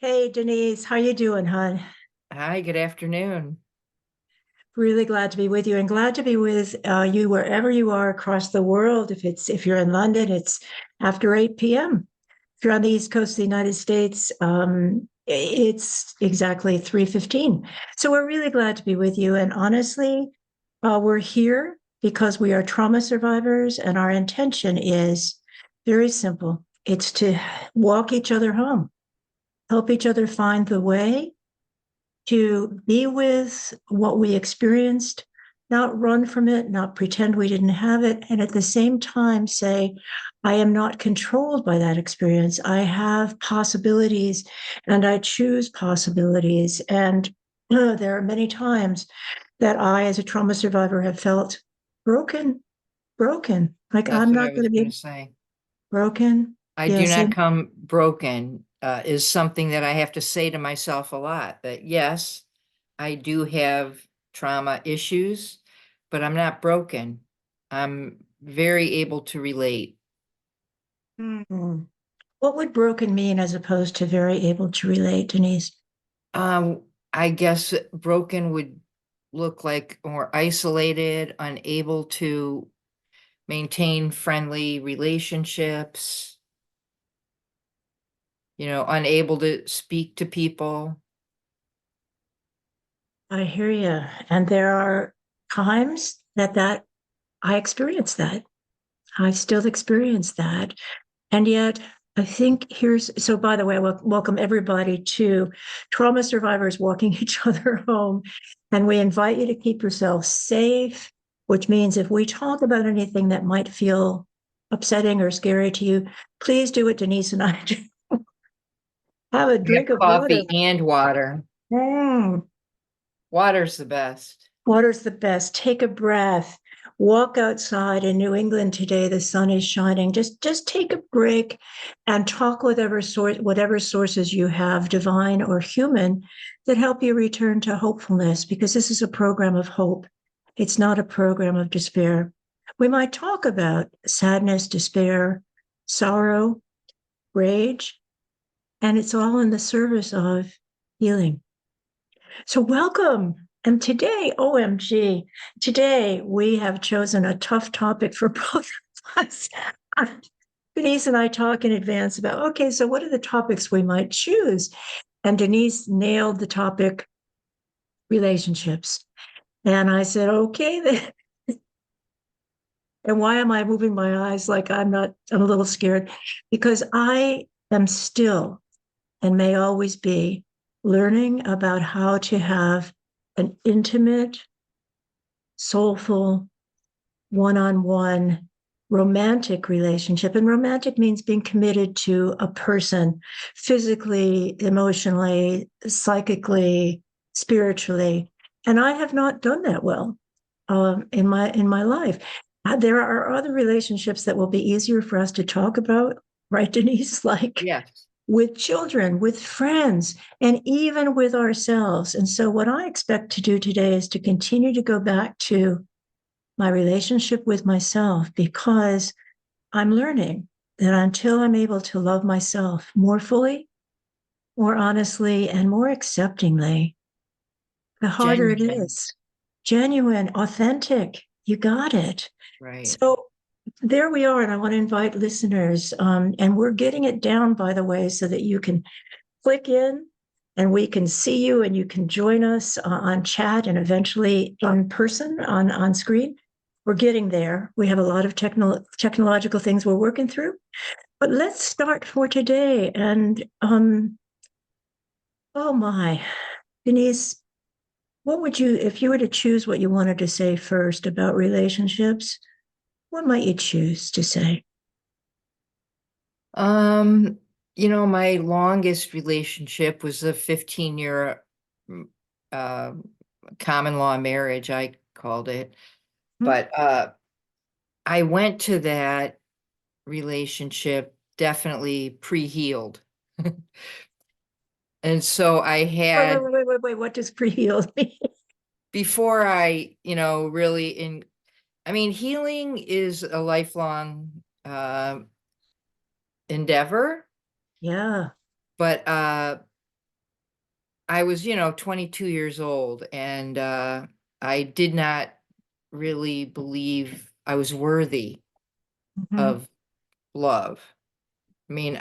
Hey Denise, how you doing, hon? Hi, good afternoon. Really glad to be with you, and glad to be with you wherever you are across the world. If you're in London, it's after 8 p.m. If you're on the East Coast of the United States, it's exactly 3:15. So we're really glad to be with you. And honestly, we're here because we are trauma survivors, and our intention is very simple. It's to walk each other home, help each other find the way to be with what we experienced, not run from it, not pretend we didn't have it, and at the same time say, I am not controlled by that experience. I have possibilities and I choose possibilities. And there are many times that I, as a trauma survivor, have felt broken, broken. Like That's I'm what I not going was to going be to say. broken. I do Yes. not come broken, is something that I have to say to myself a lot. That yes, I do have trauma issues, but I'm not broken. I'm very able to relate. And what would broken mean as opposed to very able to relate, Denise? Um, I guess broken would look like more isolated, unable to maintain friendly relationships, unable to speak to people. I hear you. And there are times that I experience that. I still experience that. And yet, I think here's so, by the way, welcome everybody to Trauma Survivors Walking Each Other Home. And we invite you to keep yourself safe, which means if we talk about anything that might feel upsetting or scary to you, please do what Denise and I do. Have a We have drink of water. coffee and water. Mm. Water's the best. Water's the best. Take a breath. Walk outside in New England today. The sun is shining. Just take a break and talk with whatever sources you have, divine or human, that help you return to hopefulness, because this is a program of hope. It's not a program of despair. We might talk about sadness, despair, sorrow, rage, and it's all in the service of healing. So, welcome. And today, OMG, today we have chosen a tough topic for both of us. Denise and I talk in advance about, okay, so what are the topics we might choose? And Denise nailed the topic relationships. And I said, okay, then. And why am I moving my eyes like I'm a little scared? Because I am still and may always be learning about how to have an intimate, soulful, one on one romantic relationship. And romantic means being committed to a person physically, emotionally, psychically, spiritually. And I have not done that well in my life. There are other relationships that will be easier for us to talk about, right, Denise? Like Yes. with children, with friends, and even with ourselves. And so, what I expect to do today is to continue to go back to my relationship with myself, because I'm learning that until I'm able to love myself more fully, more honestly, and more acceptingly, the harder it Genuine. is. Genuine, authentic. You got it. Right. So there we are. And I want to invite listeners, and we're getting it down, by the way, so that you can click in and we can see you and you can join us on chat and eventually in person on screen. We're getting there. We have a lot of technological things we're working through. But let's start for today. And oh my, Denise, what would you, if you were to choose what you wanted to say first about relationships, what might you choose to say? Um, my longest relationship was a 15-year mm, uh, common law marriage, I called it. Hmm? But I went to that relationship definitely pre-healed. And so I Wait, wait, had, wait, wait, wait, wait. What does pre-healed mean? before I, really I mean, healing is a lifelong endeavor, Yeah. but I was, 22 years old, and I did not really believe I was worthy Mhm. of love. I mean,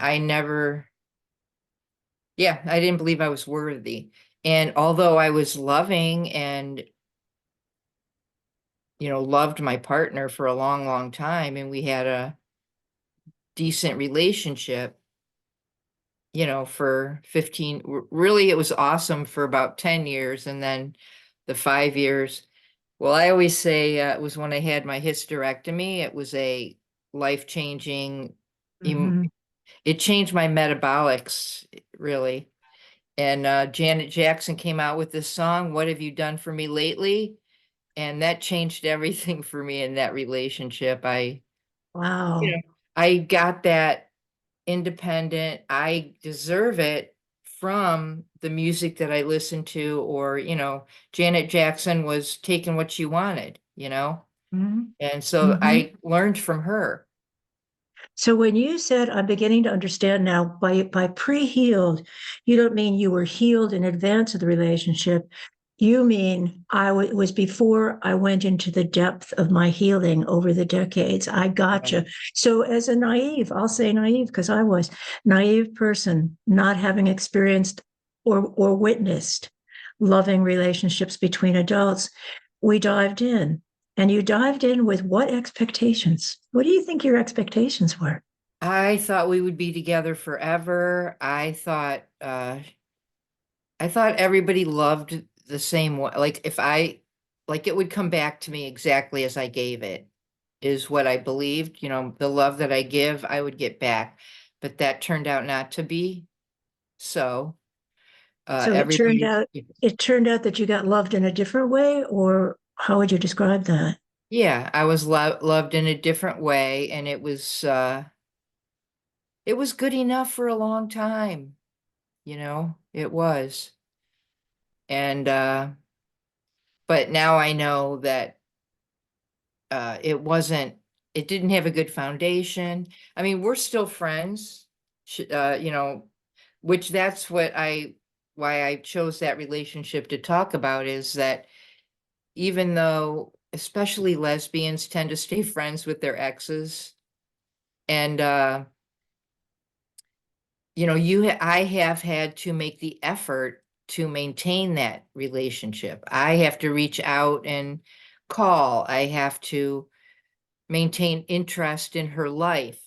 yeah, I didn't believe I was worthy. And although I was loving and, loved my partner for a long, long time, and we had a decent relationship, for 15, really, it was awesome for about 10 years. And then the 5 years, well, I always say it was when I had my hysterectomy. It was a life-changing, Mhm. it changed my metabolics, really. And Janet Jackson came out with this song, "What Have You Done For Me Lately?" And that changed everything for me in that relationship. You Wow. know, I got that independent, I deserve it from the music that I listened to, or, Janet Jackson was taking what she wanted. Mhm. And so Mhm. I learned from her. So when you said, I'm beginning to understand now, by pre-healed, you don't mean you were healed in advance of the relationship. You mean it was before I went into the depth of my healing over the decades. I Right. gotcha. So as a naive, I'll say naive because I was naive person, not having experienced or witnessed loving relationships between adults, we dived in. And you dived in with what expectations? What do you think your expectations were? I thought we would be together forever. I thought everybody loved the same way. Like if I like it would come back to me exactly as I gave it, is what I believed. The love that I give, I would get back. But that turned out not to be so. So Everybody, it turned out that you got loved in a different way, or how would you describe that? yeah, I was loved in a different way, and it was good enough for a long time. It was. And but now I know that it didn't have a good foundation. I mean, we're still friends, which that's why I chose that relationship to talk about, is that even though especially lesbians tend to stay friends with their exes, and I have had to make the effort to maintain that relationship. I have to reach out and call. I have to maintain interest in her life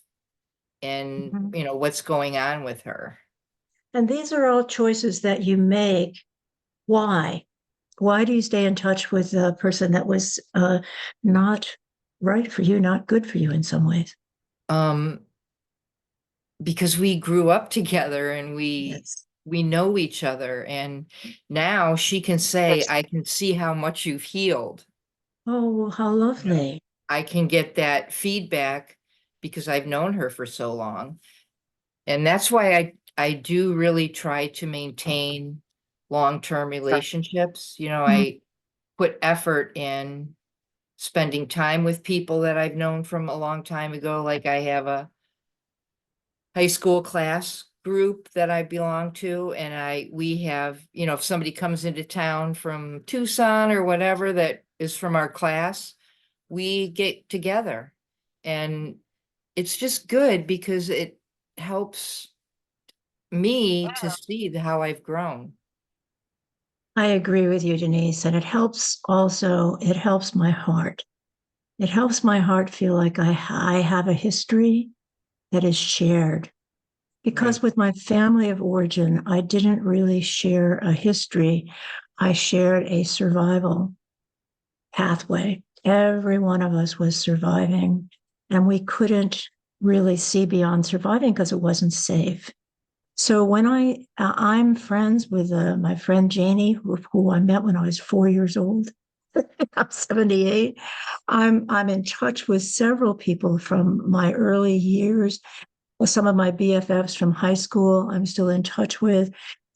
and, Mhm. what's going on with her. And these are all choices that you make. Why? Why do you stay in touch with a person that was not right for you, not good for you in some ways? Um, because we grew up together, and Yes. we know each other, and now she can say, "I can see how much you've healed." Oh, well, how You know, lovely. I can get that feedback because I've known her for so long. And that's why I do really try to maintain long-term relationships. Mm. I put effort in spending time with people that I've known from a long time ago. Like I have a high school class group that I belong to, and we have, if somebody comes into town from Tucson or whatever that is from our class, we get together. And it's just good because it helps me to see how I've grown. I agree with you, Denise. And it helps my heart. It helps my heart feel like I have a history that is shared. Because Right. with my family of origin, I didn't really share a history. I shared a survival pathway. Every one of us was surviving, and we couldn't really see beyond surviving because it wasn't safe. So I'm friends with my friend Janie, who I met when I was 4 years old. I'm 78. I'm in touch with several people from my early years. With some of my BFFs from high school, I'm still in touch with.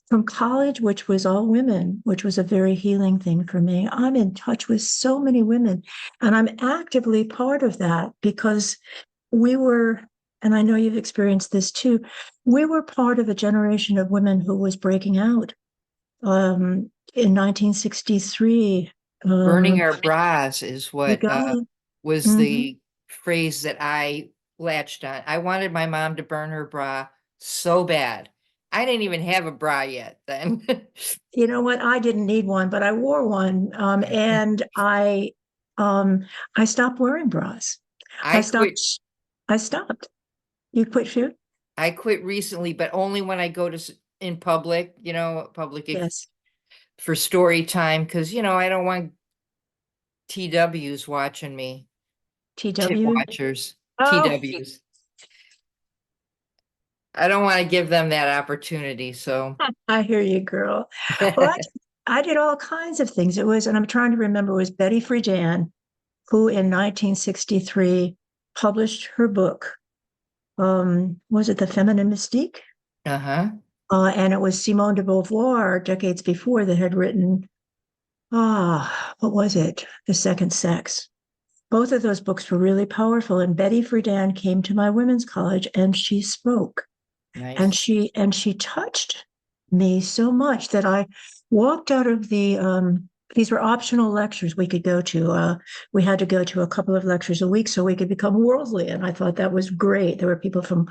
From college, which was all women, which was a very healing thing for me. I'm in touch with so many women, and I'm actively part of that because we were, and I know you've experienced this too, we were part of a generation of women who was breaking out in 1963. Burning our bras is You what got it. was Mhm. the phrase that I latched on. I wanted my mom to burn her bra so bad. I didn't even have a bra yet then. You know what? I didn't need one, but I wore one, and I stopped wearing bras. I I quit stopped. I stopped. You quit shoot? I quit recently, but only when I go to in public, public Yes. for story time, because I don't want TWs watching me, tit TW. watchers, Oh, TWs. I don't want to give them that opportunity. So, I hear you, girl. Well, I did all kinds of things. It was, and I'm trying to remember, it was Betty Friedan who in 1963 published her book. Was it The Feminine Mystique? uh-huh, And it was Simone de Beauvoir decades before that had written, what was it? The Second Sex. Both of those books were really powerful. And Betty Friedan came to my women's college and she spoke. And nice, she touched me so much that I walked out of these were optional lectures we could go to. We had to go to a couple of lectures a week so we could become worldly. And I thought that was great. There were people from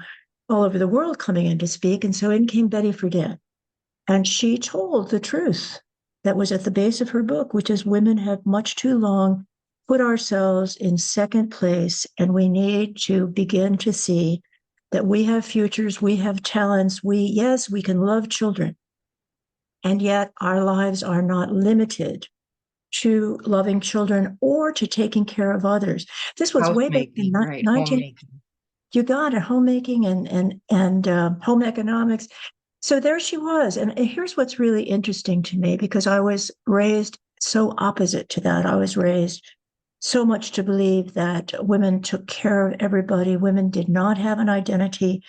all over the world coming in to speak. And so in came Betty Friedan. And she told the truth that was at the base of her book, which is women have much too long put ourselves in second place, and we need to begin to see that we have futures, we have talents, yes, we can love children, and yet our lives are not limited to loving children or to taking care of others. This was way back in housemaking, right? 19, Homemaking. you got it, homemaking and home economics. So there she was. And here's what's really interesting to me, because I was raised so opposite to that. I was raised so much to believe that women took care of everybody. Women did not have an identity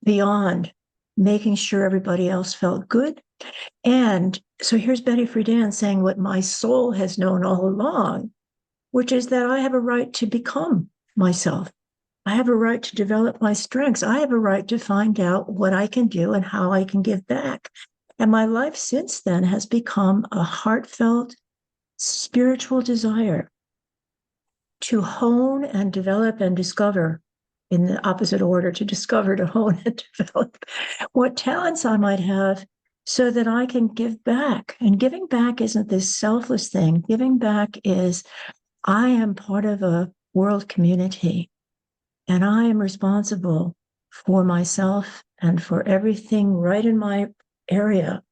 beyond making sure everybody else felt good. And so here's Betty Friedan saying what my soul has known all along, which is that I have a right to become myself. I have a right to develop my strengths. I have a right to find out what I can do and how I can give back. And my life since then has become a heartfelt spiritual desire to hone and develop and discover, in the opposite order, to discover, to hone and develop what talents I might have so that I can give back. And giving back isn't this selfless thing. Giving back is I am part of a world community and I am responsible for myself and for everything right in my area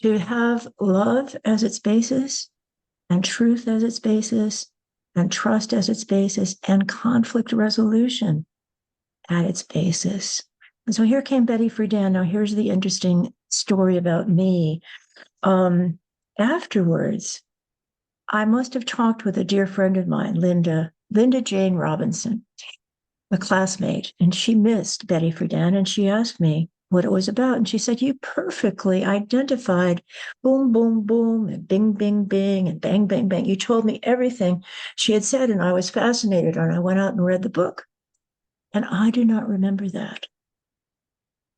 to have love as its basis and truth as its basis and trust as its basis and conflict resolution at its basis. And so here came Betty Friedan. Now here's the interesting story about me. Afterwards, I must have talked with a dear friend of mine, Linda Jane Robinson, a classmate, and she missed Betty Friedan, and she asked me what it was about. And she said, you perfectly identified boom, boom, boom, and bing, bing, bing, and bang, bang, bang. You told me everything she had said, and I was fascinated. And I went out and read the book. And I do not remember that.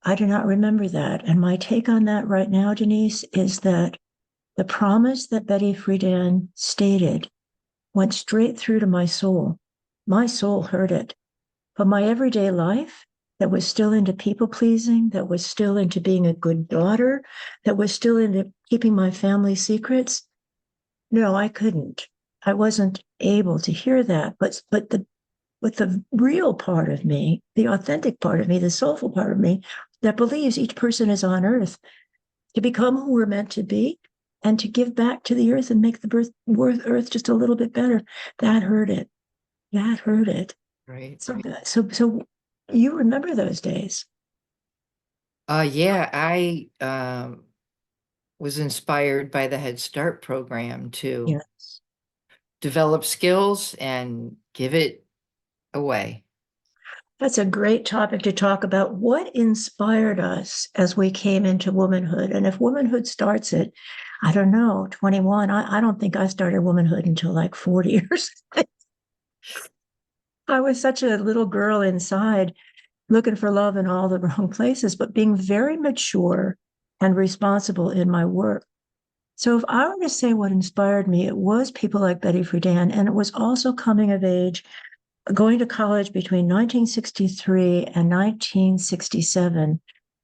I do not remember that. And my take on that right now, Denise, is that the promise that Betty Friedan stated went straight through to my soul. My soul heard it. But my everyday life that was still into people pleasing, that was still into being a good daughter, that was still into keeping my family secrets, no, I couldn't. I wasn't able to hear that. But the real part of me, the authentic part of me, the soulful part of me that believes each person is on earth to become who we're meant to be and to give back to the earth and make the earth just a little bit better, that hurt it. That hurt it. Right. So you remember those days? Yeah, I was inspired by the Head Start program to Yes. develop skills and give it away. That's a great topic to talk about. What inspired us as we came into womanhood? And if womanhood starts at, I don't know, 21, I don't think I started womanhood until like 40 years. I was such a little girl inside looking for love in all the wrong places, but being very mature and responsible in my work. So if I were to say what inspired me, it was people like Betty Friedan, and it was also coming of age, going to college between 1963 and 1967.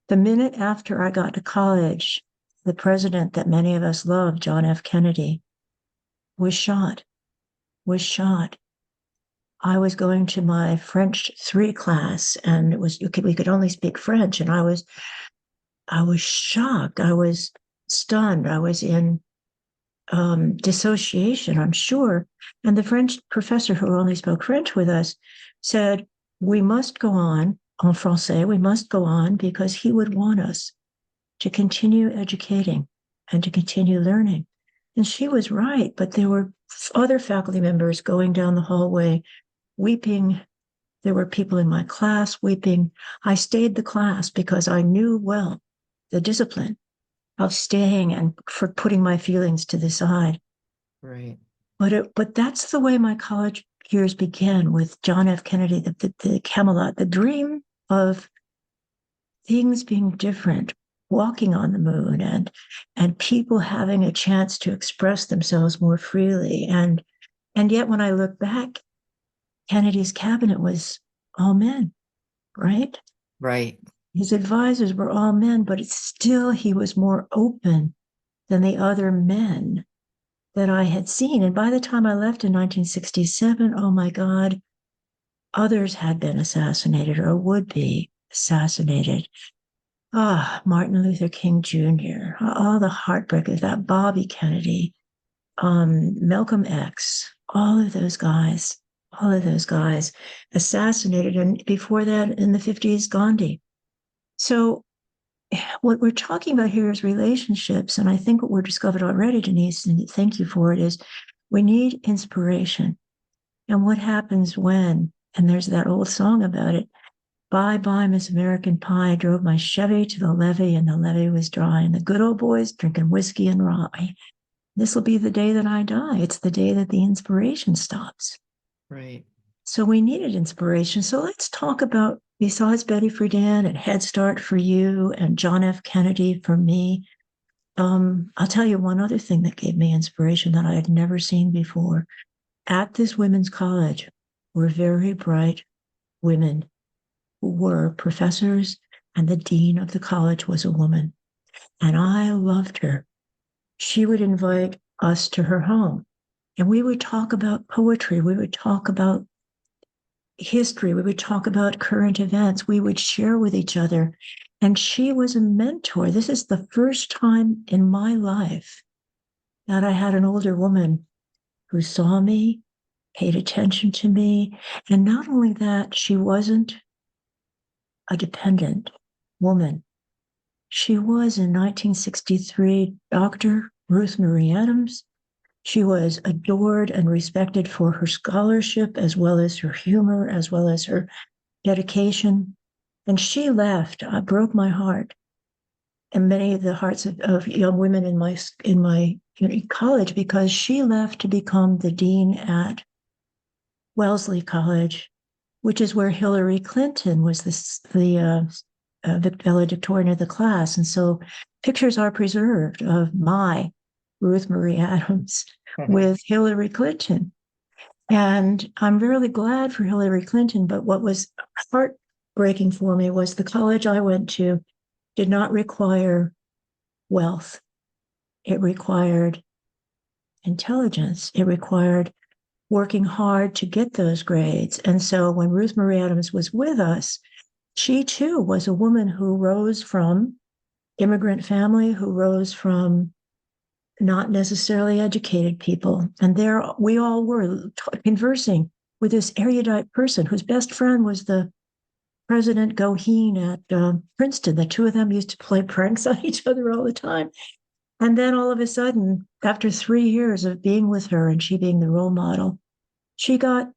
The minute after I got to college, the president that many of us love, John F. Kennedy, was shot, was shot. I was going to my French 3 class, and we could only speak French, and I was shocked. I was stunned. I was in dissociation, I'm sure. And the French professor who only spoke French with us said, "We must go on en français. We must go on because he would want us to continue educating and to continue learning." And she was right, but there were other faculty members going down the hallway weeping. There were people in my class weeping. I stayed the class because I knew well the discipline of staying and for putting my feelings to the side. Right. But that's the way my college years began, with John F. Kennedy, the Camelot, the dream of things being different, walking on the moon, and people having a chance to express themselves more freely. And yet when I look back, Kennedy's cabinet was all men, right? Right. His advisors were all men, but it's still he was more open than the other men that I had seen. And by the time I left in 1967, oh my God, others had been assassinated or would be assassinated. Ah, Martin Luther King Jr., all the heartbreak of that, Bobby Kennedy, Malcolm X, all of those guys assassinated. And before that, in the 50s, Gandhi. So what we're talking about here is relationships. And I think what we're discovered already, Denise, and thank you for it, is we need inspiration. And what happens when, and there's that old song about it, "Bye bye, Miss American Pie. I drove my Chevy to the levee and the levee was dry. And the good old boys drinking whiskey and rye. This will be the day that I die. It's the day that the inspiration stops." Right. So we needed inspiration. So let's talk about, besides Betty Friedan and Head Start for you and John F. Kennedy for me, I'll tell you one other thing that gave me inspiration that I had never seen before. At this women's college were very bright women who were professors, and the dean of the college was a woman. And I loved her. She would invite us to her home, and we would talk about poetry. We would talk about history. We would talk about current events. We would share with each other. And she was a mentor. This is the first time in my life that I had an older woman who saw me, paid attention to me. And not only that, she wasn't a dependent woman. She was, in 1963, Dr. Ruth Marie Adams. She was adored and respected for her scholarship, as well as her humor, as well as her dedication. And she left. Broke my heart, and many of the hearts of young women in my college, because she left to become the dean at Wellesley College, which is where Hillary Clinton was the valedictorian of the class. And so pictures are preserved of my Ruth Marie Adams with Hillary Clinton. And I'm really glad for Hillary Clinton. But what was heartbreaking for me was the college I went to did not require wealth. It required intelligence. It required working hard to get those grades. And so when Ruth Marie Adams was with us, she too was a woman who rose from immigrant family, who rose from not necessarily educated people. And there we all were conversing with this erudite person whose best friend was the President Goheen at Princeton. The two of them used to play pranks on each other all the time. And then all of a sudden, after 3 years of being with her and she being the role model, she got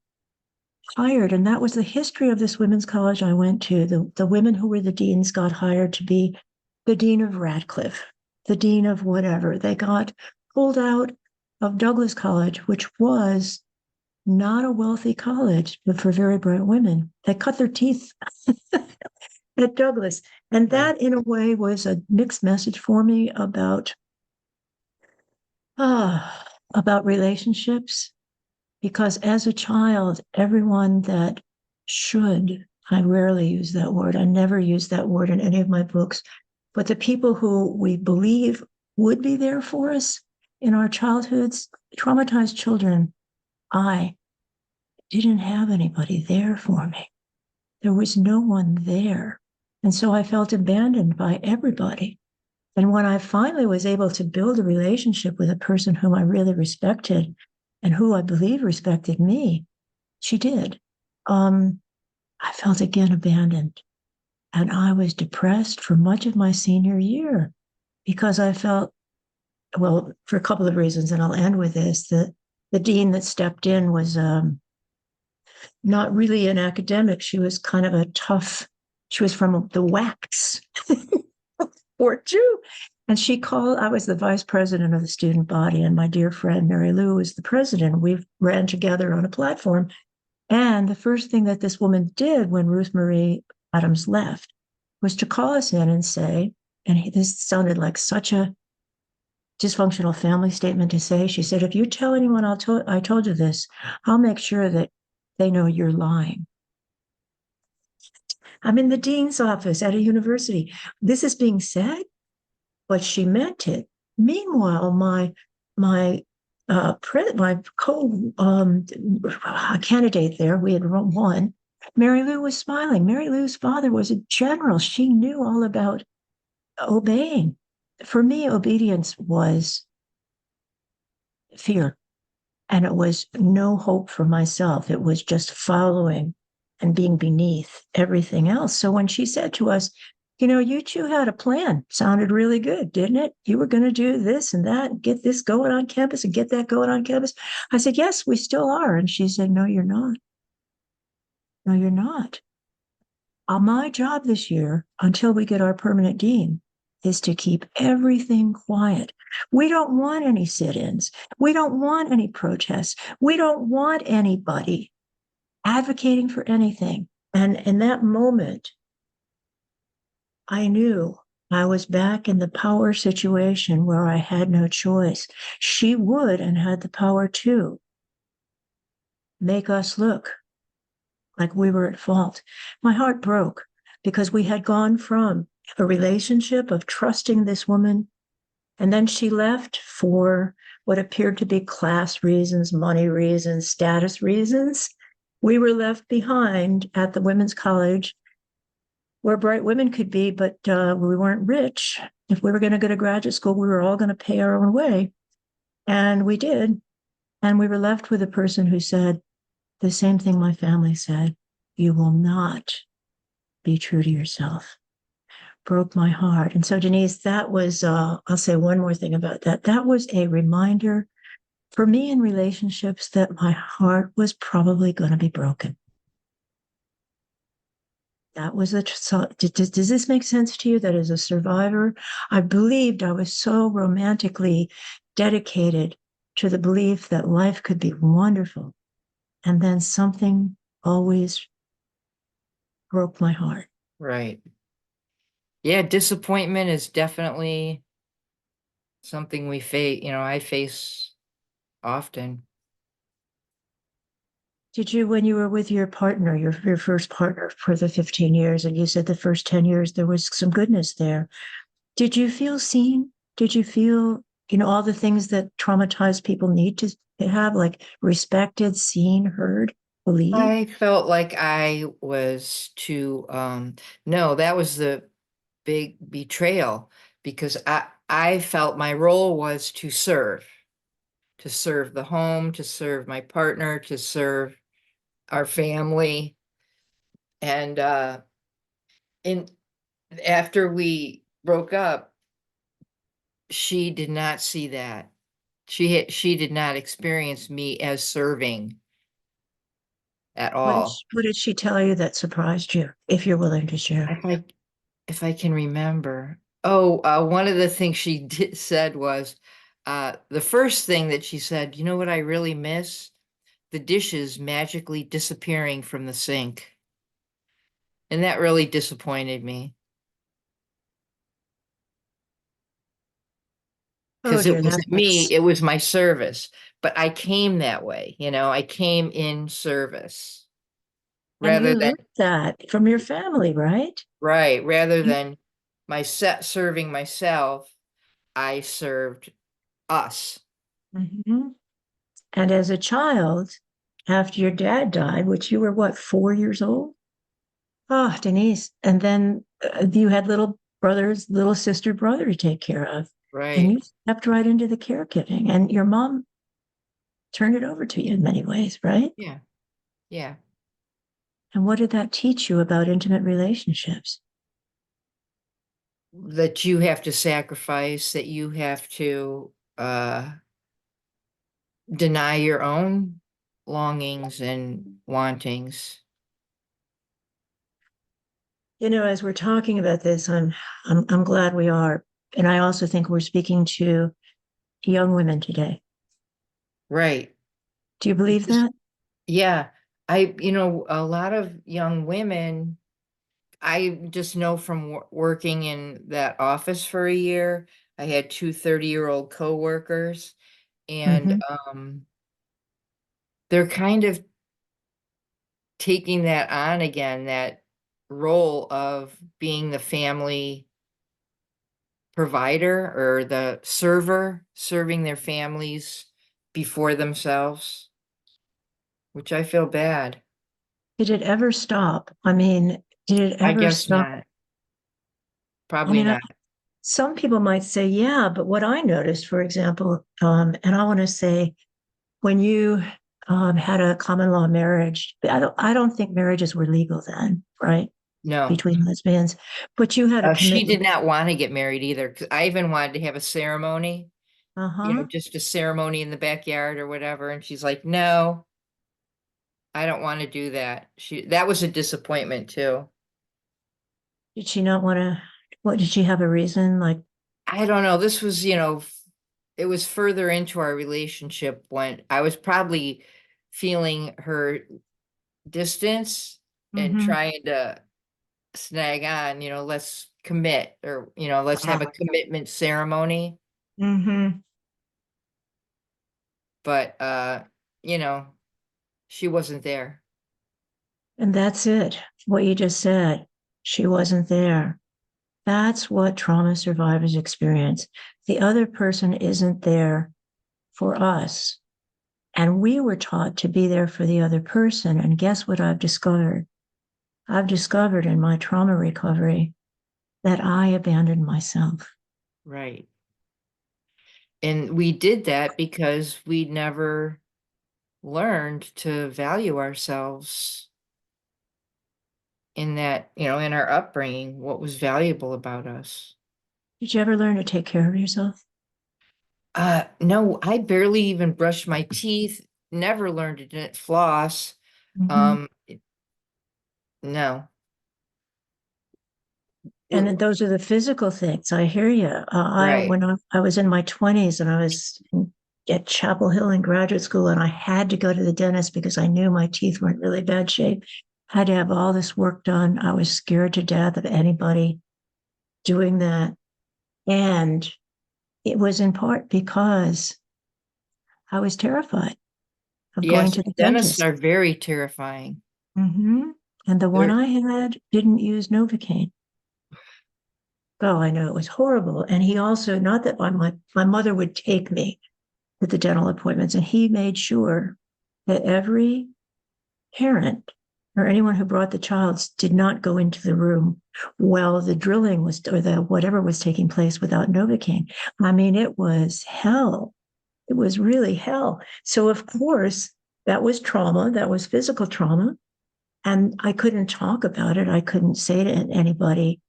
hired. And that was the history of this women's college I went to. The women who were the deans got hired to be the dean of Radcliffe, the dean of whatever. They got pulled out of Douglas College, which was not a wealthy college, but for very bright women. They cut their teeth at Douglas. And that, in a way, was a mixed message for me about About relationships, because as a child, everyone that should, I rarely use that word. I never use that word in any of my books, but the people who we believe would be there for us in our childhoods, traumatized children, I didn't have anybody there for me. There was no one there. And so I felt abandoned by everybody. And when I finally was able to build a relationship with a person whom I really respected and who I believe respected me, she did. I felt again abandoned. And I was depressed for much of my senior year because I felt, well, for a couple of reasons, and I'll end with this, that the dean that stepped in was not really an academic. She was kind of a tough, she was from the wax or Jew. And she called, I was the vice president of the student body, and my dear friend Mary Lou was the president. We ran together on a platform. And the first thing that this woman did when Ruth Marie Adams left was to call us in and say, and this sounded like such a dysfunctional family statement to say. She said, if you tell anyone I told you this, I'll make sure that they know you're lying. I'm in the dean's office at a university. This is being said, but she meant it. Meanwhile, my my co candidate there, we had won. Mary Lou was smiling. Mary Lou's father was a general. She knew all about obeying. For me, obedience was fear, and it was no hope for myself. It was just following and being beneath everything else. So when she said to us, you know, you two had a plan, sounded really good, didn't it? You were going to do this and that, get this going on campus and get that going on campus. I said, yes, we still are. And she said, no, you're not. No, you're not. My job this year, until we get our permanent dean, is to keep everything quiet. We don't want any sit-ins. We don't want any protests. We don't want anybody advocating for anything. And in that moment, I knew I was back in the power situation where I had no choice. She would, and had the power to, make us look like we were at fault. My heart broke because we had gone from a relationship of trusting this woman, and then she left for what appeared to be class reasons, money reasons, status reasons. We were left behind at the women's college where bright women could be, but we weren't rich. If we were going to go to graduate school, we were all going to pay our own way. And we did. And we were left with a person who said the same thing my family said: you will not be true to yourself. Broke my heart. And so, Denise, that was, I'll say one more thing about that. That was a reminder for me in relationships that my heart was probably going to be broken. That was a, so, does this make sense to you? That as a survivor, I believed I was so romantically dedicated to the belief that life could be wonderful. And then something always broke my heart. Right. Yeah, disappointment is definitely something we face, I face often. Did you, when you were with your partner, your first partner for the 15 years, and you said the first 10 years, there was some goodness there, did you feel seen? Did you feel, all the things that traumatized people need to have, like respected, seen, heard, believed? I felt like I was no, that was the big betrayal, because I felt my role was to serve the home, to serve my partner, to serve our family. And in after we broke up, she did not see that. She did not experience me as serving at all. What did she tell you that surprised you, if you're willing to share? If I can remember. Oh, one of the things she said was, the first thing that she said, you know what I really miss? The dishes magically disappearing from the sink. And that really disappointed me. Oh because it dear, wasn't me, it was my service. But I came that way, I came in service and rather you than, learned that from your family, right? right, rather You- than serving myself, I served us. Mhm. And as a child, after your dad died, which you were what, 4 years old? Oh, Denise. And then you had little brothers, little sister, brother to take care of. And Right. you stepped right into the caregiving, and your mom turned it over to you in many ways, right? Yeah. Yeah. And what did that teach you about intimate relationships? That you have to sacrifice, that you have to deny your own longings and wantings. As we're talking about this, I'm glad we are. And I also think we're speaking to young women today. Right. Do you believe that? Yeah. A lot of young women, I just know from working in that office for a year, I had two 30-year-old coworkers, and Hmm. they're kind of taking that on again, that role of being the family provider or the server, serving their families before themselves, which I feel bad. Did it ever stop? I mean, did it I ever guess stop? not. I Probably mean, not. some people might say, yeah, but what I noticed, for example, and I want to say, when you had a common law marriage, I don't think marriages were legal then, right? No. Between lesbians, but you had a She did commitment. not want to get married either, because I even wanted to have a ceremony, Uh-huh. just a ceremony in the backyard or whatever. And she's like, no, I don't want to do that. That was a disappointment too. Did she not want to? What did she have a reason? Like, I don't know. This was, it was further into our relationship when I was probably feeling her distance and mm-hmm, trying to snag on, let's commit, or, let's have a commitment ceremony. mm-hmm. But, you know, she wasn't there. And that's it. What you just said. She wasn't there. That's what trauma survivors experience. The other person isn't there for us. And we were taught to be there for the other person. And guess what I've discovered? I've discovered in my trauma recovery that I abandoned myself. Right. And we did that because we never learned to value ourselves in that, in our upbringing, what was valuable about us. Did you ever learn to take care of yourself? No, I barely even brushed my teeth, never learned to floss. Mm-hmm. Um, no. And W- then those are the physical things. I hear you. Right. When I was in my 20s and I was at Chapel Hill in graduate school, and I had to go to the dentist because I knew my teeth were in really bad shape. I had to have all this work done. I was scared to death of anybody doing that. And it was in part because I was terrified of going Yes, to the dentists dentist. are very terrifying. Hmm. And the one They're, I had didn't use Novocaine. Oh, I know it was horrible. And he also, not that my mother would take me to the dental appointments, and he made sure that every parent or anyone who brought the child did not go into the room while the drilling was or the whatever was taking place without Novocaine. I mean, it was hell. It was really hell. So of course, that was trauma. That was physical trauma. And I couldn't talk about it. I couldn't say to anybody,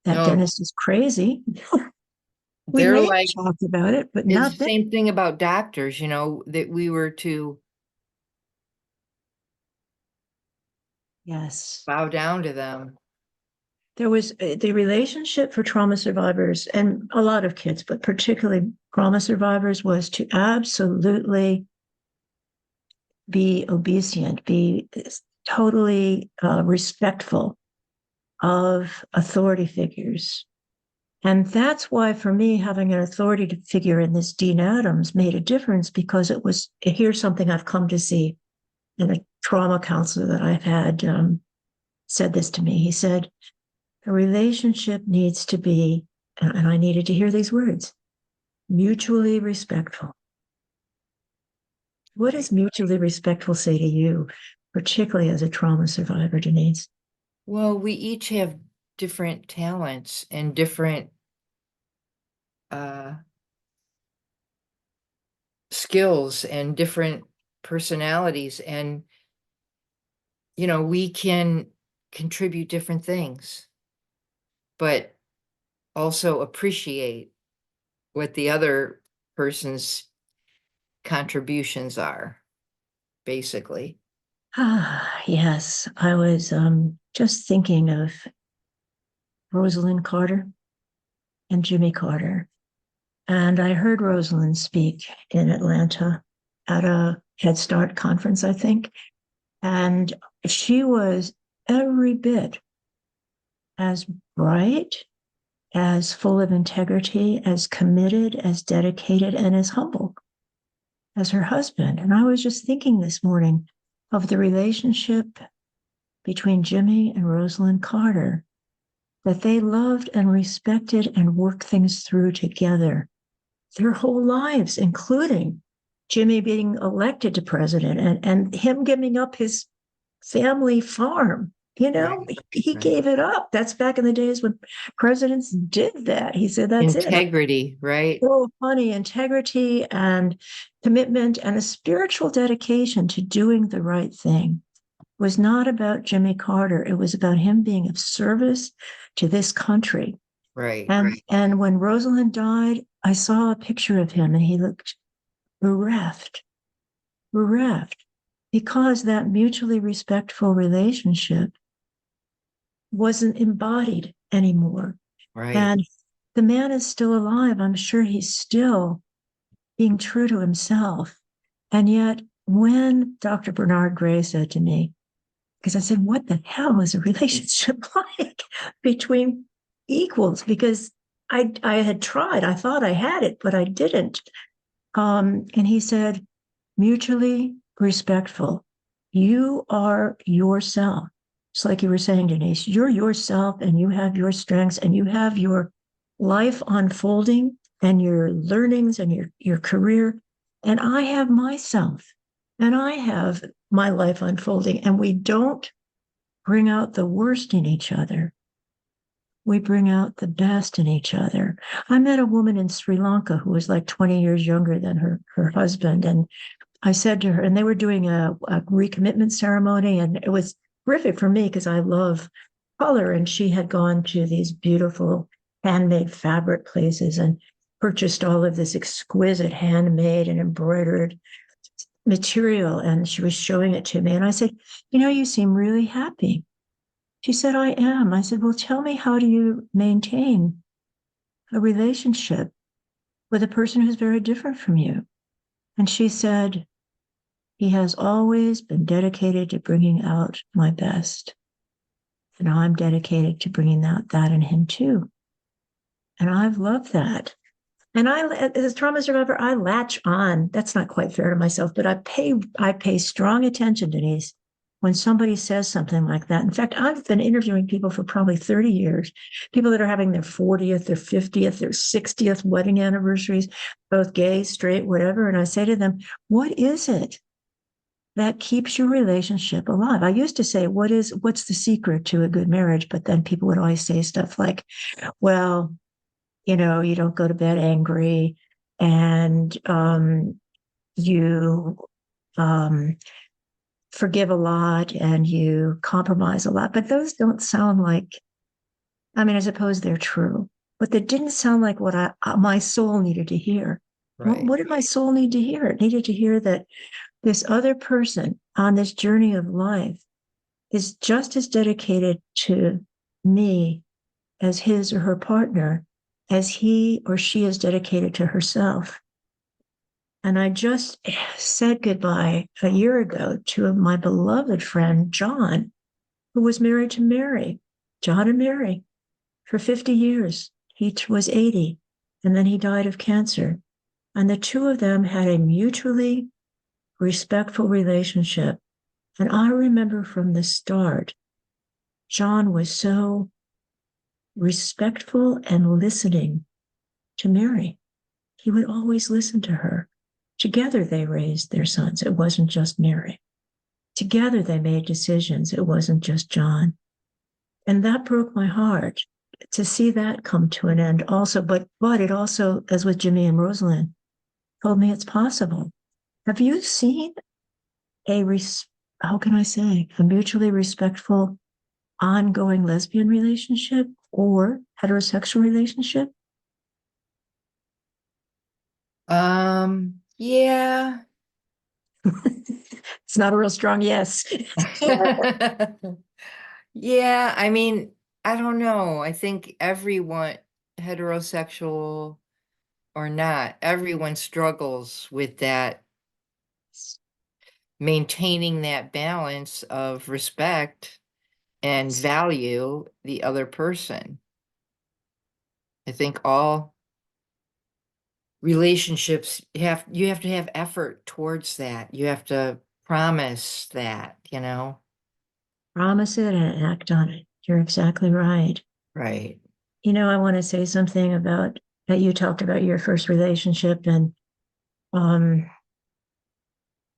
that no, dentist is crazy. We they're may like, have talked about it, but it's not the that. same thing about doctors, that we were to Yes. bow down to them. There was the relationship for trauma survivors and a lot of kids, but particularly trauma survivors, was to absolutely be obedient, be totally respectful of authority figures. And that's why, for me, having an authority figure in this Dean Adams made a difference, because here's something I've come to see. And a trauma counselor that I've had said this to me. He said, a relationship needs to be, and I needed to hear these words, mutually respectful. What does mutually respectful say to you, particularly as a trauma survivor, Denise? Well, we each have different talents and different skills and different personalities. And, we can contribute different things, but also appreciate what the other person's contributions are, basically. Ah, yes. I was just thinking of Rosalind Carter and Jimmy Carter. And I heard Rosalind speak in Atlanta at a Head Start conference, I think. And she was every bit as bright, as full of integrity, as committed, as dedicated, and as humble as her husband. And I was just thinking this morning of the relationship between Jimmy and Rosalind Carter, that they loved and respected and worked things through together their whole lives, including Jimmy being elected to president and him giving up his family farm. Right. He Right. gave it up. That's back in the days when presidents did that. He said, that's it. Integrity, right? So funny, integrity and commitment and a spiritual dedication to doing the right thing was not about Jimmy Carter. It was about him being of service to this country. Right. And when Rosalind died, I saw a picture of him and he looked bereft, because that mutually respectful relationship wasn't embodied anymore. Right. And the man is still alive. I'm sure he's still being true to himself. And yet, when Dr. Bernard Gray said to me, because I said, what the hell is a relationship like between equals? Because I had tried, I thought I had it, but I didn't. And he said, mutually respectful. You are yourself. It's like you were saying, Denise, you're yourself and you have your strengths and you have your life unfolding and your learnings and your career. And I have myself and I have my life unfolding. And we don't bring out the worst in each other. We bring out the best in each other. I met a woman in Sri Lanka who was like 20 years younger than her husband. And I said to her, and they were doing a recommitment ceremony, and it was terrific for me because I love color. And she had gone to these beautiful handmade fabric places and purchased all of this exquisite handmade and embroidered material. And she was showing it to me. And I said, you seem really happy. She said, I am. I said, well, tell me, how do you maintain a relationship with a person who's very different from you? And she said, he has always been dedicated to bringing out my best. And I'm dedicated to bringing out that in him too. And I've loved that. And as a trauma survivor, I latch on. That's not quite fair to myself, but I pay strong attention, Denise, when somebody says something like that. In fact, I've been interviewing people for probably 30 years, people that are having their 40th, their 50th, their 60th wedding anniversaries, both gay, straight, whatever. And I say to them, what is it that keeps your relationship alive? I used to say, what's the secret to a good marriage? But then people would always say stuff like, well, you don't go to bed angry and you forgive a lot and you compromise a lot. But those don't sound like, I suppose they're true, but they didn't sound like what my soul needed to hear. Right. What did my soul need to hear? It needed to hear that this other person on this journey of life is just as dedicated to me as his or her partner as he or she is dedicated to herself. And I just said goodbye a year ago to my beloved friend, John, who was married to Mary, John and Mary, for 50 years. was 80, and then he died of cancer. And the two of them had a mutually respectful relationship. And I remember from the start, John was so respectful and listening to Mary. He would always listen to her. Together they raised their sons. It wasn't just Mary. Together they made decisions. It wasn't just John. And that broke my heart to see that come to an end also. But it also, as with Jimmy and Rosalind, told me it's possible. Have you seen how can I say, a mutually respectful, ongoing lesbian relationship or heterosexual relationship? Yeah. It's not a real strong yes. Yeah, I mean, I don't know. I think everyone, heterosexual or not, everyone struggles with that, maintaining that balance of respect and value the other person. I think all relationships you have to have effort towards that. You have to promise that, you know? Promise it and act on it. You're exactly right. Right. I want to say something about that you talked about your first relationship and um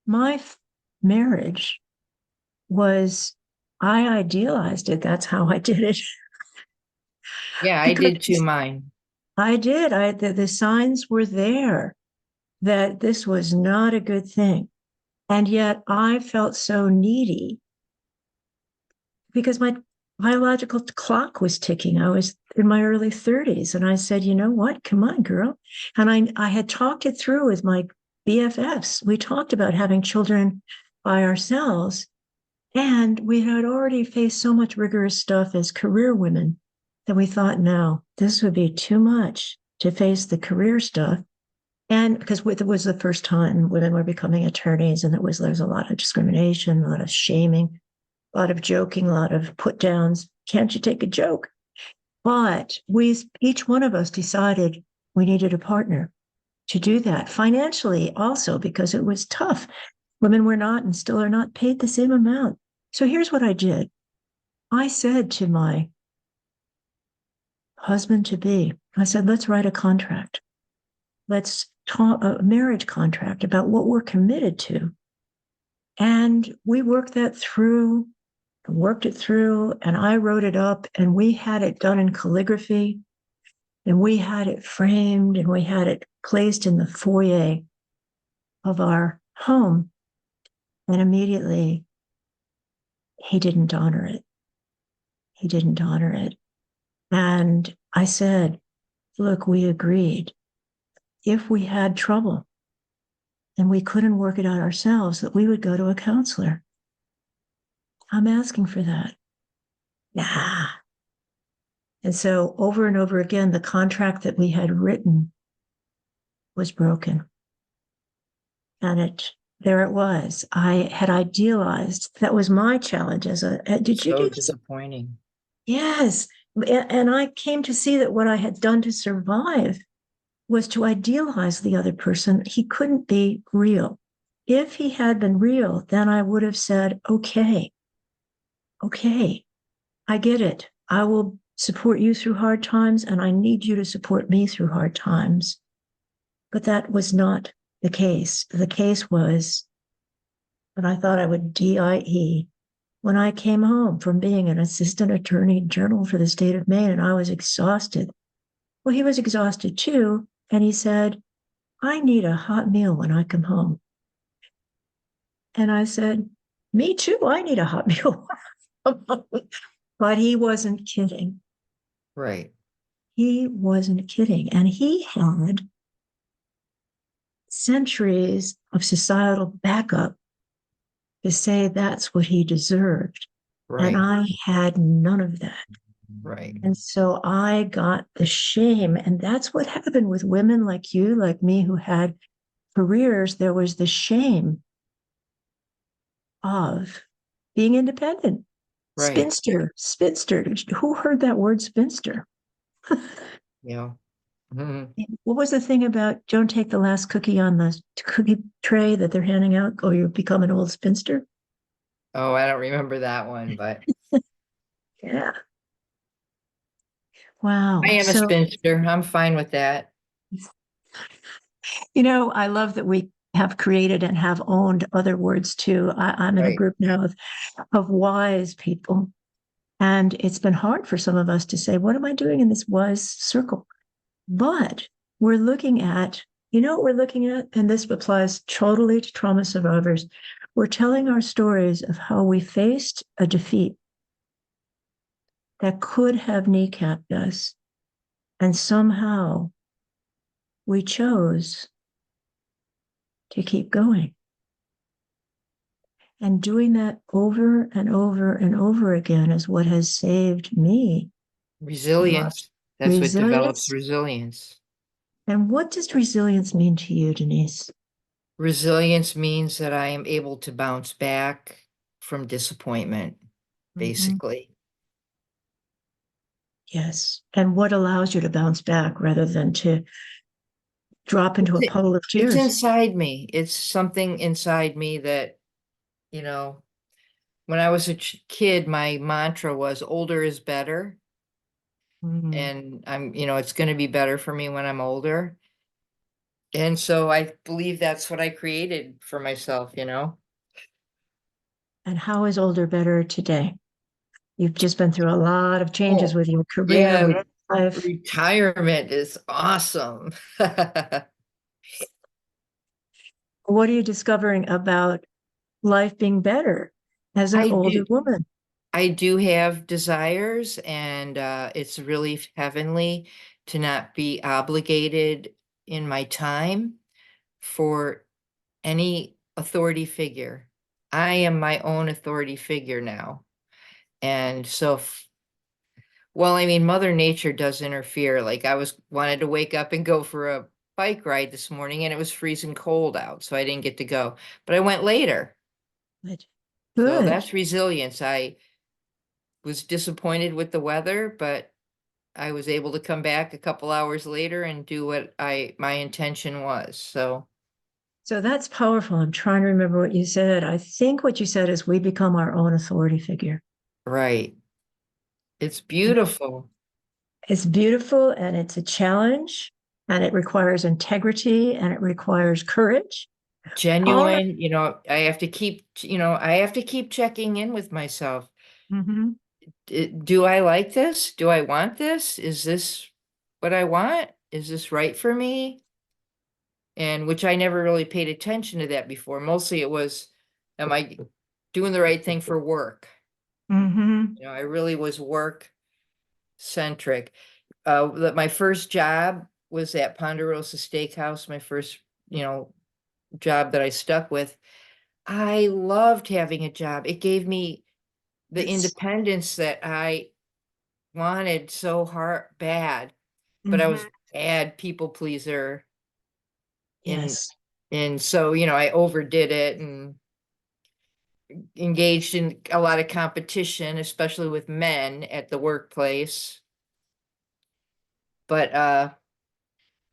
my marriage was I idealized it. That's how I did it. Yeah, I did too Because mine. I did. The signs were there that this was not a good thing. And yet I felt so needy because my biological clock was ticking. I was in my early 30s. And I said, you know what? Come on, girl. And I had talked it through with my BFFs. We talked about having children by ourselves. And we had already faced so much rigorous stuff as career women that we thought, no, this would be too much to face the career stuff. And because it was the first time women were becoming attorneys, and there was a lot of discrimination, a lot of shaming, a lot of joking, a lot of put downs. Can't you take a joke? But each one of us decided we needed a partner to do that financially, also because it was tough. Women were not and still are not paid the same amount. So here's what I did. I said to my husband to be, I said, let's write a contract. Let's talk a marriage contract about what we're committed to. And we worked it through, and I wrote it up, and we had it done in calligraphy, and we had it framed, and we had it placed in the foyer of our home. And immediately, he didn't honor it. He didn't honor it. And I said, look, we agreed if we had trouble and we couldn't work it out ourselves, that we would go to a counselor. I'm asking for that. Nah. And so over and over again, the contract that we had written was broken. And there it was. I had idealized. That was my challenge did you So do this? disappointing. Yes. And I came to see that what I had done to survive was to idealize the other person. He couldn't be real. If he had been real, then I would have said, okay, I get it. I will support you through hard times, and I need you to support me through hard times. But that was not the case. The case was that I thought I would DIE when I came home from being an assistant attorney general for the state of Maine, and I was exhausted. Well, he was exhausted too. And he said, I need a hot meal when I come home. And I said, me too. I need a hot meal. But he wasn't kidding. Right. He wasn't kidding. And he had centuries of societal backup to say that's what he deserved. And Right. I had none of that. Right. And so I got the shame. And that's what happened with women like you, like me, who had careers. There was the shame of being independent. Right. Spinster. Who heard that word spinster? you know. Mhm. What was the thing about don't take the last cookie on the cookie tray that they're handing out, or you become an old spinster? Oh, I don't remember that one, but Yeah. I Wow. am a So, spinster. I'm fine with that. I love that we have created and have owned other words too. I'm in a Right. group now of wise people. And it's been hard for some of us to say, what am I doing in this wise circle? But we're looking at, what we're looking at? And this applies totally to trauma survivors. We're telling our stories of how we faced a defeat that could have kneecapped us. And somehow we chose to keep going. And doing that over and over and over again is what has saved me a lot. Resilience. That's what develops Resilience. resilience. And what does resilience mean to you, Denise? Resilience means that I am able to bounce back from disappointment, Mhm. basically. Yes. And what allows you to bounce back rather than to drop into a It's, puddle of it's tears? inside me. It's something inside me that, you know, when I was a kid, my mantra was older is better. Mm. And it's going to be better for me when I'm older. And so I believe that's what I created for myself. And how is older better today? You've just been through a lot of changes Oh, with your career, yeah. with life. Retirement is awesome. What are you discovering about life being better as an I older do. woman? I do have desires, and it's really heavenly to not be obligated in my time for any authority figure. I am my own authority figure now. And so, well, I mean, Mother Nature does interfere. Like I wanted to wake up and go for a bike ride this morning, and it was freezing cold out, so I didn't get to go. But I went later. Good. So Good. that's resilience. I was disappointed with the weather, but I was able to come back a couple hours later and do what my intention was. So, So that's powerful. I'm trying to remember what you said. I think what you said is we become our own authority figure. right. It's And beautiful. it's beautiful and it's a challenge and it requires integrity and it requires courage. All of, Genuine, I have to keep checking in with myself. Mhm. Do I like this? Do I want this? Is this what I want? Is this right for me? And which I never really paid attention to that before. Mostly it was, am I doing the right thing for work? Mhm. I really was work centric. My first job was at Ponderosa Steakhouse, my first, job that I stuck with. I loved having a job. It gave me the Yes. independence that I wanted so hard bad, but I was Mhm. bad people pleaser in Yes. and so, I overdid it and engaged in a lot of competition, especially with men at the workplace. But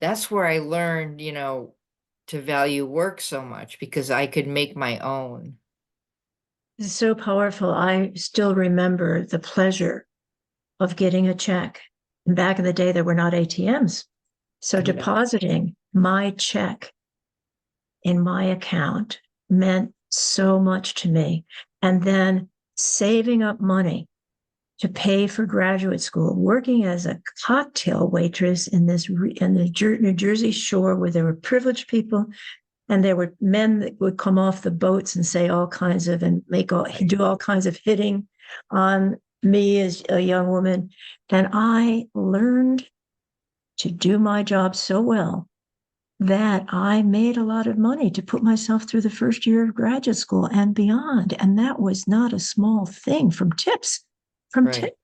that's where I learned, to value work so much because I could make my own. It's so powerful. I still remember the pleasure of getting a check. And back in the day, there were not ATMs. So Yeah, depositing my check in my account meant so much to me. And then saving up money to pay for graduate school, working as a cocktail waitress in the New Jersey shore where there were privileged people and there were men that would come off the boats and say all kinds of and right, do all kinds of hitting on me as a young woman. And I learned to do my job so well that I made a lot of money to put myself through the first year of graduate school and beyond. And that was not a small thing from tips, from right, tips.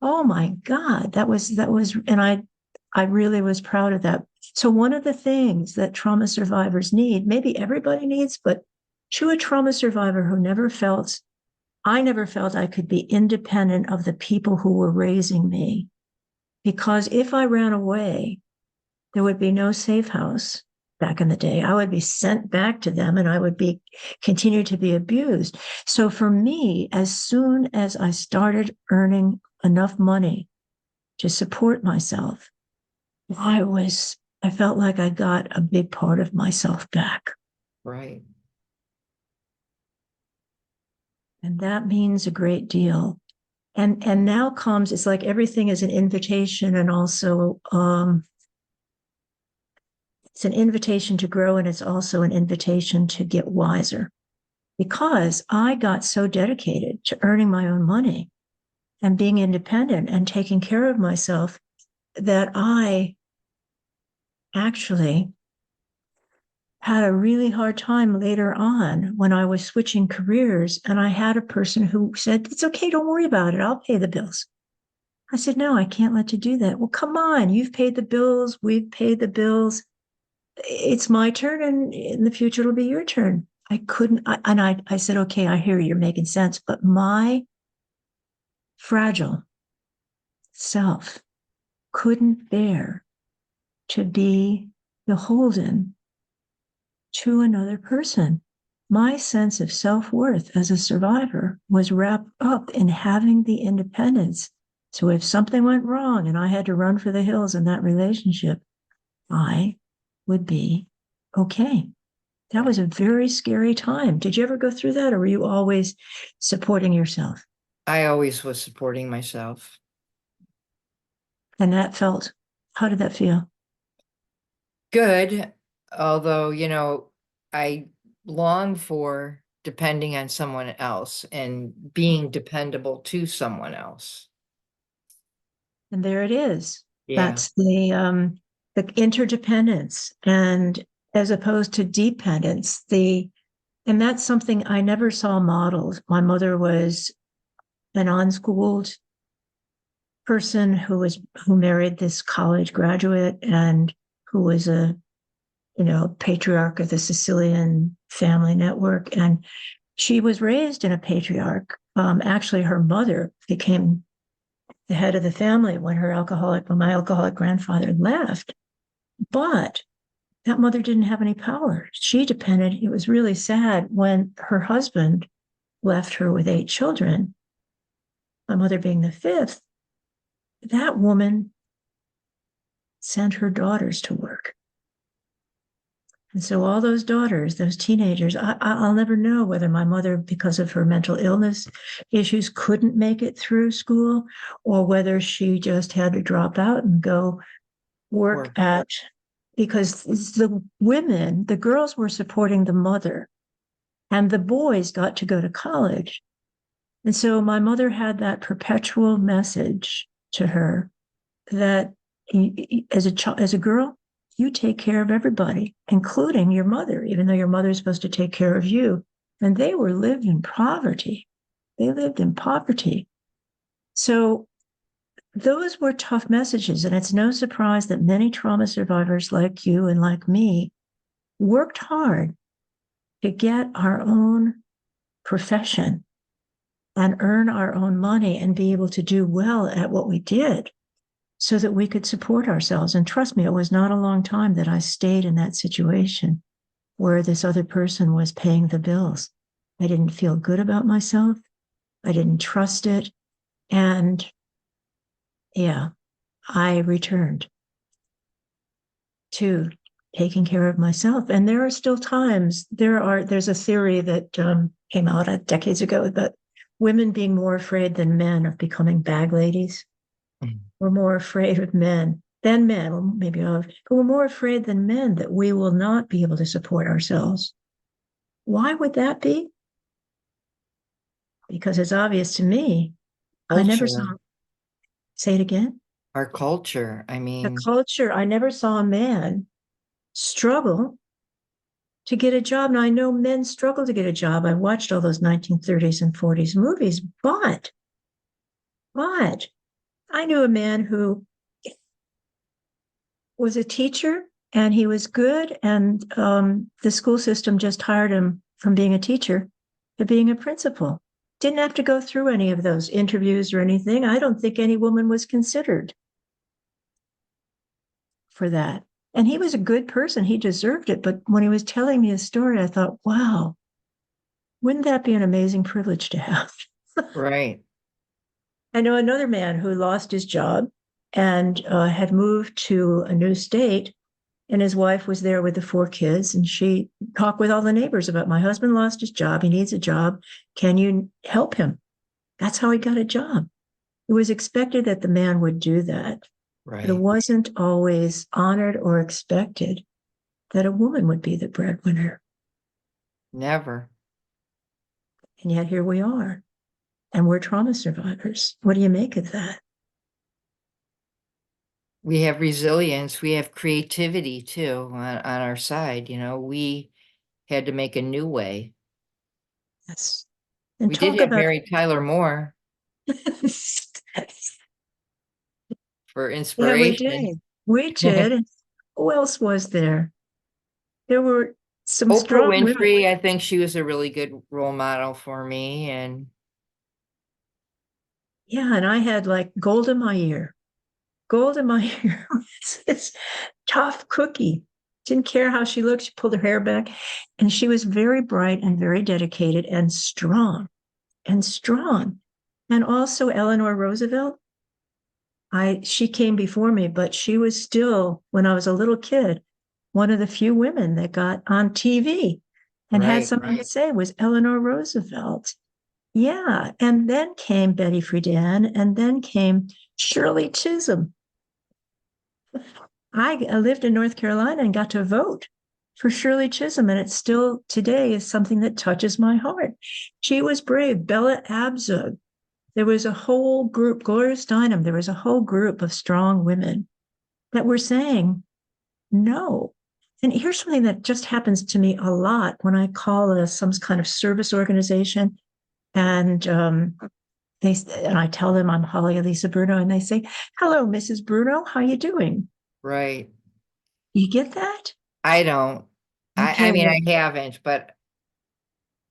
Oh my God, and I really was proud of that. So one of the things that trauma survivors need, maybe everybody needs, but to a trauma survivor who I never felt I could be independent of the people who were raising me. because if I ran away, there would be no safe house back in the day. I would be sent back to them and I would be continue to be abused. So for me, as soon as I started earning enough money to support myself, I felt like I got a big part of myself back. Right. And that means a great deal. And now comes, it's like everything is an invitation, and also it's an invitation to grow, and it's also an invitation to get wiser. Because I got so dedicated to earning my own money and being independent and taking care of myself that I actually had a really hard time later on when I was switching careers. And I had a person who said, "It's okay, don't worry about it. I'll pay the bills." I said, "No, I can't let you do that." "Well, come on, you've paid the bills, we've paid the bills. It's my turn, and in the future, it'll be your turn." I couldn't, I said, "Okay, I hear you're making sense," but my fragile self couldn't bear to be beholden to another person. My sense of self-worth as a survivor was wrapped up in having the independence. So if something went wrong and I had to run for the hills in that relationship, I would be okay. That was a very scary time. Did you ever go through that, or were you always supporting yourself? I always was supporting myself. And that felt, how did that feel? Good, although, I long for depending on someone else and being dependable to someone else. And there it is. Yeah. That's the interdependence, and as opposed to dependence, and that's something I never saw modeled. My mother was an unschooled person who married this college graduate and who was a patriarch of the Sicilian family network, and she was raised in a patriarch. Actually, her mother became the head of the family when my alcoholic grandfather left. But that mother didn't have any power. She depended. It was really sad when her husband left her with 8 children, my mother being the fifth. That woman sent her daughters to work. And so all those daughters, those teenagers, I'll never know whether my mother, because of her mental illness issues, couldn't make it through school, or whether she just had to drop out and go work because the girls were supporting the mother, and the boys got to go to college. And so my mother had that perpetual message to her that as a girl, you take care of everybody, including your mother, even though your mother is supposed to take care of you. And they lived in poverty. They lived in poverty. So those were tough messages. And it's no surprise that many trauma survivors like you and like me worked hard to get our own profession and earn our own money and be able to do well at what we did, so that we could support ourselves. And trust me, it was not a long time that I stayed in that situation where this other person was paying the bills. I didn't feel good about myself. I didn't trust it. And yeah, I returned to taking care of myself. And there are still times, there's a theory that came out decades ago about women being more afraid than men of becoming bag ladies. We're more afraid of men than men, or maybe but we're more afraid than men that we will not be able to support ourselves. Why would that be? Because it's obvious to me. I never saw, Culture, say it again, our culture. I the mean, culture. I never saw a man struggle to get a job. Now, I know men struggle to get a job. I watched all those 1930s and 40s movies, but I knew a man who was a teacher, and he was good. And the school system just hired him from being a teacher to being a principal. Didn't have to go through any of those interviews or anything. I don't think any woman was considered. for that. And he was a good person. He deserved it. But when he was telling me his story, I thought, wow, wouldn't that be an amazing privilege to have? Right. I know another man who lost his job and had moved to a new state, and his wife was there with the 4 kids. And she talked with all the neighbors about, my husband lost his job. He needs a job. Can you help him? That's how he got a job. It was expected that the man would do that, but it Right. wasn't always honored or expected that a woman would be the breadwinner. Never. And yet here we are, and we're trauma survivors. What do you make of that? We have resilience. We have creativity too on our side. You know, we had to make a new way. Yes. And We did talk have about Mary Tyler Moore for yeah, we inspiration. did. We did. And who else was there? There were some Oprah strong women. Winfrey, I think she was a really good role model for me. And Yeah, and I had like gold in my ear. Gold in my ear was this tough cookie. Didn't care how she looked. She pulled her hair back. And she was very bright and very dedicated and strong and strong. And also Eleanor Roosevelt. She came before me, but she was still, when I was a little kid, one of the few women that got on TV and had right, something to say was Eleanor Roosevelt. Yeah. And then came Betty Friedan, and then came Shirley Chisholm. I lived in North Carolina and got to vote for Shirley Chisholm, and it still today is something that touches my heart. She was brave. Bella Abzug. There was a whole group, Gloria Steinem, there was a whole group of strong women that were saying no. And here's something that just happens to me a lot when I call some kind of service organization, and and I tell them I'm Holly Elissa Bruno, and they say, "Hello, Mrs. Bruno, how you doing?" right. You get that? I don't. I Okay, mean, well, I haven't, but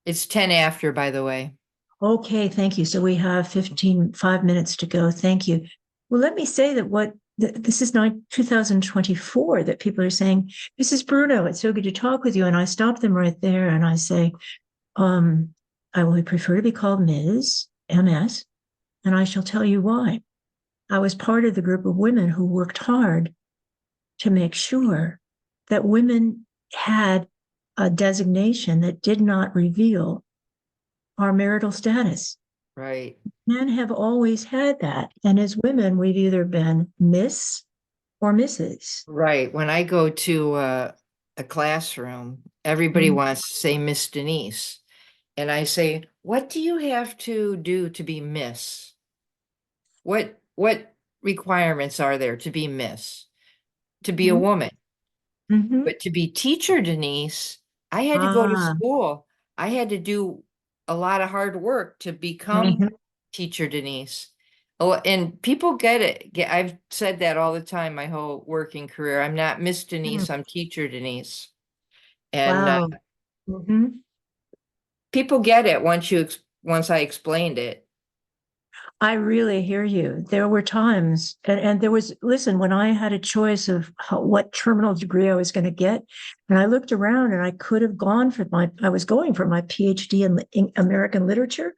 it's 10 after, by the way. okay, thank you. So we have 5 minutes to go. Thank you. Well, let me say that this is not 2024 that people are saying, Mrs. Bruno, it's so good to talk with you. And I stop them right there and I say, um, I would prefer to be called Ms. MS, and I shall tell you why. I was part of the group of women who worked hard to make sure that women had a designation that did not reveal our marital status. Right, Men have always had that. And as women, we've either been Miss or Mrs. right. When I go to a classroom, everybody Mhm. wants to say Miss Denise. And I say, what do you have to do to be Miss? What requirements are there to be Miss? To be a Mhm. woman? Mhm. But to be teacher Denise, I had to go to Ah, school. I had to do a lot of hard work to become mhm. teacher Denise. Oh, and people get it. I've said that all the time, my whole working career. I'm not Miss Mm. Denise, I'm teacher Denise. And Wow. Mhm. people get it once I explained it. I really hear you. There were times, and there was, listen, when I had a choice of what terminal degree I was going to get, and I looked around and I could have gone for I was going for my PhD in American literature,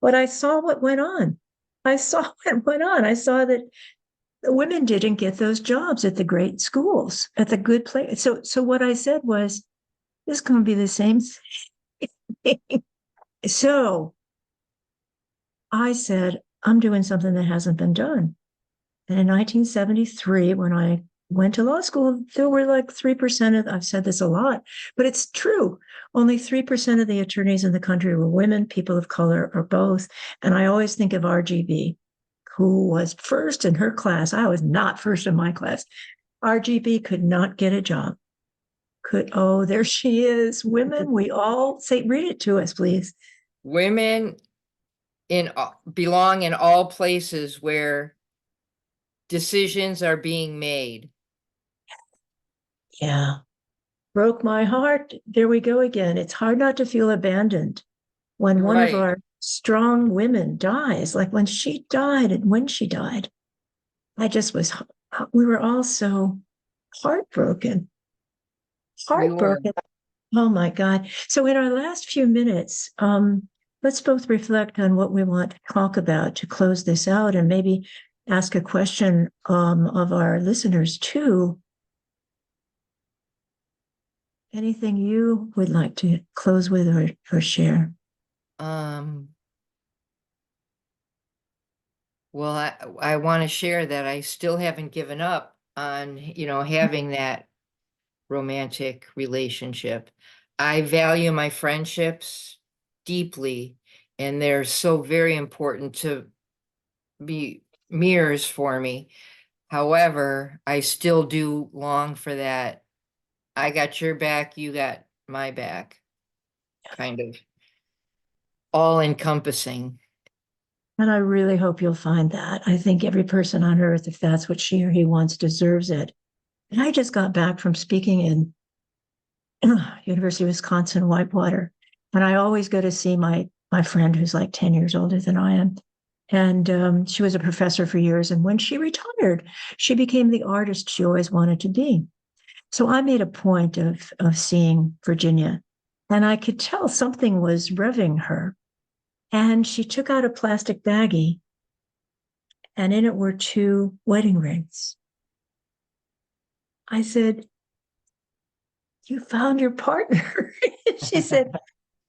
but I saw what went on. I saw what went on. I saw that the women didn't get those jobs at the great schools, at the good place. So what I said was, this is going to be the same thing. So I said, I'm doing something that hasn't been done. And in 1973, when I went to law school, there were like 3% of, I've said this a lot, but it's true. Only 3% of the attorneys in the country were women, people of color, or both. And I always think of RGB, who was first in her class. I was not first in my class. RGB could not get a job. Oh, there she is. Women, we all say, read it to us, please. Women belong in all places where decisions are being made. Yeah. Broke my heart. There we go again. It's hard not to feel abandoned when one of Right. our strong women dies, like when she died and when she died. I just was, we were all so heartbroken, We were. heartbroken. Oh my God. So in our last few minutes, let's both reflect on what we want to talk about to close this out and maybe ask a question of our listeners too. Anything you would like to close with or share? Well, I want to share that I still haven't given up on, having that romantic relationship. I value my friendships deeply, and they're so very important to be mirrors for me. However, I still do long for that. I got your back, you got my back, kind of all encompassing. And I really hope you'll find that. I think every person on earth, if that's what she or he wants, deserves it. And I just got back from speaking in University of Wisconsin, Whitewater, and I always go to see my friend who's like 10 years older than I am. And she was a professor for years. And when she retired, she became the artist she always wanted to be. So I made a point of seeing Virginia, and I could tell something was revving her. And she took out a plastic baggie, and in it were 2 wedding rings. I said, "You found your partner." She said,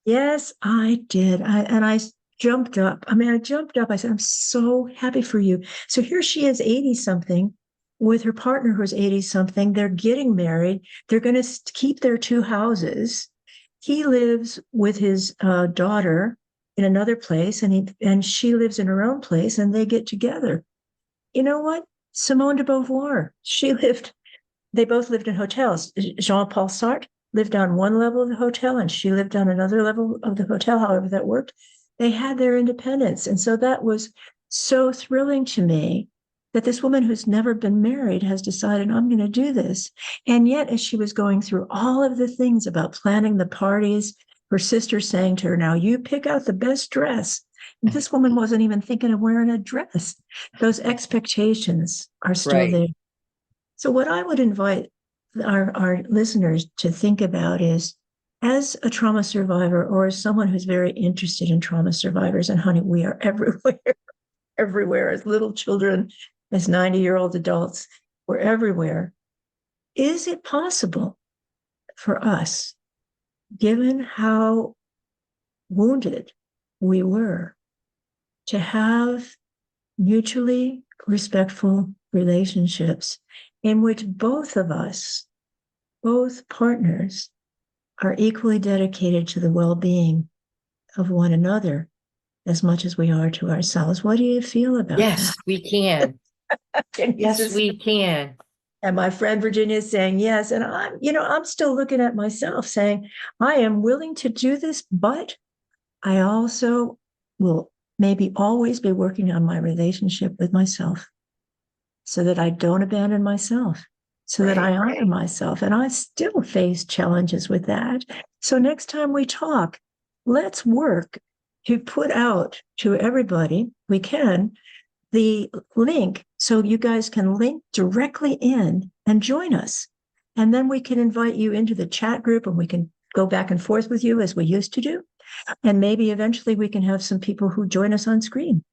"Yes, I did." And I jumped up. I mean, I jumped up. I said, "I'm so happy for you." So here she is, 80 something, with her partner who's 80 something. They're getting married. They're going to keep their 2 houses. He lives with his daughter in another place, and she lives in her own place, and they get together. You know what? Simone de Beauvoir, they both lived in hotels. Jean-Paul Sartre lived on one level of the hotel and she lived on another level of the hotel, however that worked. They had their independence. And so that was so thrilling to me that this woman who's never been married has decided, I'm going to do this. And yet, as she was going through all of the things about planning the parties, her sister saying to her, now you pick out the best dress. And this woman wasn't even thinking of wearing a dress. Those expectations are still Right. there. So, what I would invite our listeners to think about is, as a trauma survivor or as someone who's very interested in trauma survivors, and honey, we are everywhere, everywhere, as little children, as 90-year-old adults, we're everywhere. Is it possible for us, given how wounded we were, to have mutually respectful relationships in which both of us, both partners, are equally dedicated to the well-being of one another as much as we are to ourselves? What do you feel about Yes, we can. that? Yes, we can. And my friend Virginia is saying yes. And I'm still looking at myself saying, I am willing to do this, but I also will maybe always be working on my relationship with myself so that I don't abandon myself, so that I honor myself. And I still face challenges with that. So next time we talk, let's work to put out to everybody we can the link so you guys can link directly in and join us. And then we can invite you into the chat group and we can go back and forth with you as we used to do. And maybe eventually we can have some people who join us on screen.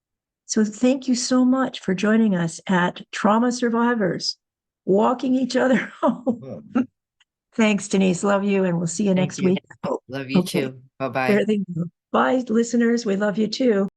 So thank you so much for joining us at Trauma Survivors, walking each other home. Thanks, Denise. Love you. And we'll see you Thank next you. week. Love you Okay. too. Bye-bye. There they go. Bye, listeners. We love you too.